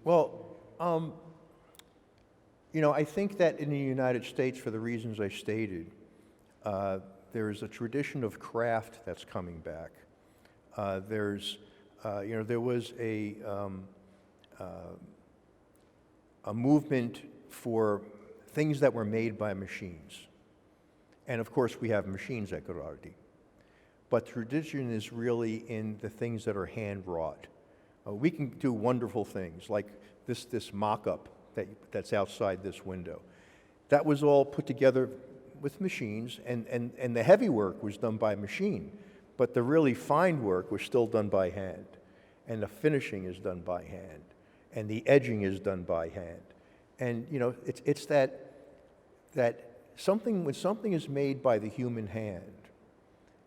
Well, I think that in the United States, for the reasons I stated, there is a tradition of craft that's coming back. There was a movement for things that were made by machines. And of course, we have machines at Ghirardi. But tradition is really in the things that are hand-wrought. We can do wonderful things, like this mock-up that's outside this window. That was all put together with machines, and the heavy work was done by machine, but the really fine work was still done by hand, and the finishing is done by hand, and the edging is done by hand. And it's that something, when something is made by the human hand,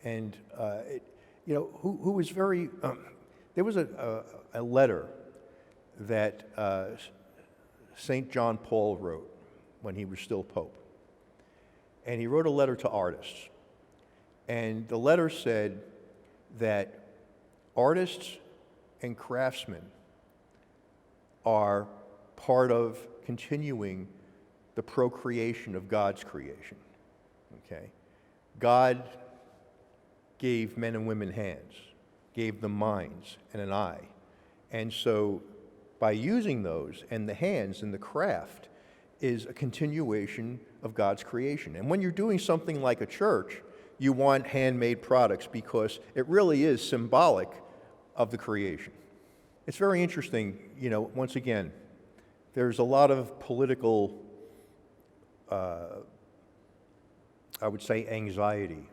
and who was very there was a letter that St. John Paul wrote when he was still Pope. And he wrote a letter to artists. And the letter said that artists and craftsmen are part of continuing the procreation of God's creation. Okay? God gave men and women hands, gave them minds and an eye. And so by using those, and the hands and the craft is a continuation of God's creation. And when you're doing something like a church, you want handmade products because it really is symbolic of the creation. It's very interesting, once again, there's a lot of political, I would say, anxiety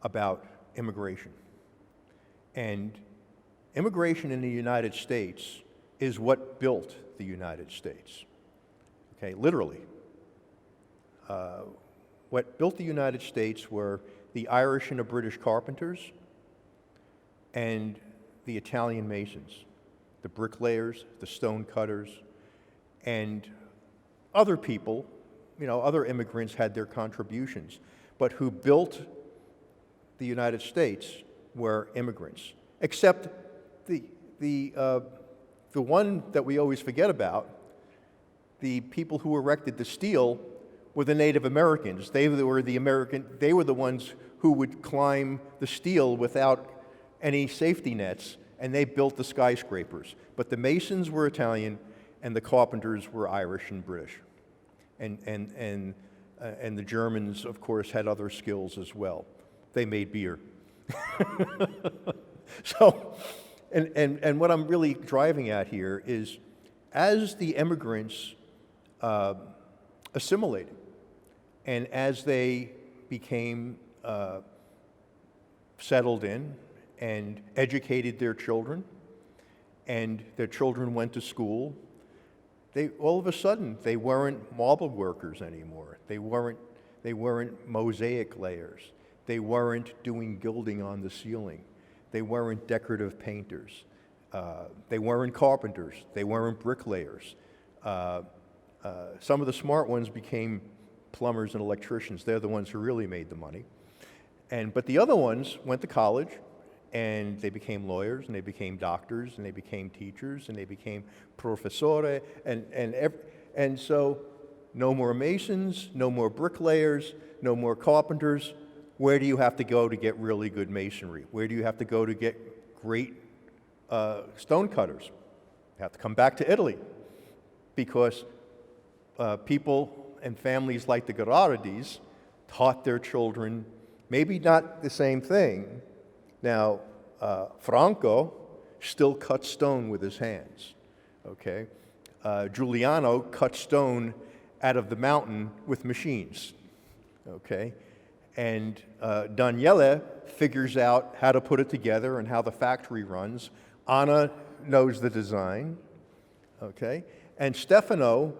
about immigration. And immigration in the United States is what built the United States. Okay, literally. What built the United States were the Irish and the British carpenters and the Italian masons, the bricklayers, the stone cutters, and other people, other immigrants had their contributions, but who built the United States were immigrants, except the one that we always forget about, the people who erected the steel were the Native Americans. They were the ones who would climb the steel without any safety nets, and they built the skyscrapers. But the masons were Italian, and the carpenters were Irish and British. And the Germans, of course, had other skills as well. They made beer. So, and what I'm really driving at here is, as the immigrants assimilated, and as they became settled in and educated their children, and their children went to school, all of a sudden they weren't marble workers anymore. They weren't mosaic layers. They weren't doing gilding on the ceiling. They weren't decorative painters. They weren't carpenters. They weren't bricklayers. Some of the smart ones became plumbers and electricians. They're the ones who really made the money. But the other ones went to college, and they became lawyers, and they became doctors, and they became teachers, and they became professore, and so no more masons, no more bricklayers, no more carpenters. Where do you have to go to get really good masonry? Where do you have to go to get great stone cutters? You have to come back to Italy, because people and families like the Ghirardis taught their children maybe not the same thing. Now, Franco still cut stone with his hands, okay? Giuliano cut stone out of the mountain with machines, okay? And Daniele figures out how to put it together and how the factory runs. Anna knows the design, okay? And Stefano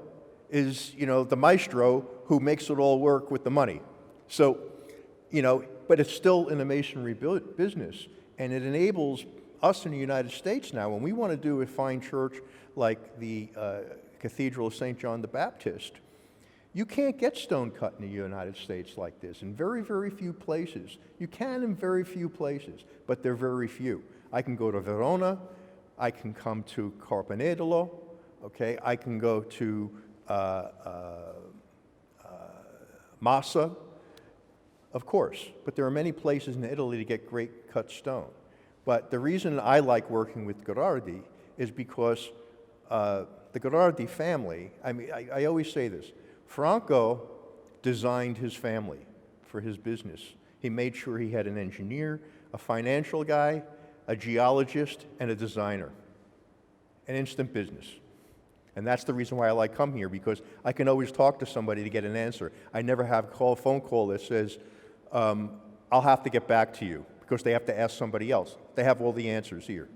is, the maestro who makes it all work with the money. So, but it's still in the masonry business, and it enables us in the United States now, when we want to do a fine church like the Cathedral of St. John the Baptist, you can't get stone cut in the United States like this, in very, very few places. You can in very few places, but they're very few. I can go to Verona, I can come to Carpenedolo, okay? I can go to Massa, of course, but there are many places in Italy to get great cut stone. But the reason I like working with Ghirardi is because the Ghirardi family, I mean, I always say this, Franco designed his family for his business. He made sure he had an engineer, a financial guy, a geologist, and a designer. An instant business. And that's the reason why I like coming here, because I can always talk to somebody to get an answer. I never have a phone call that says, I'll have to get back to you, because they have to ask somebody else. They have all the answers here.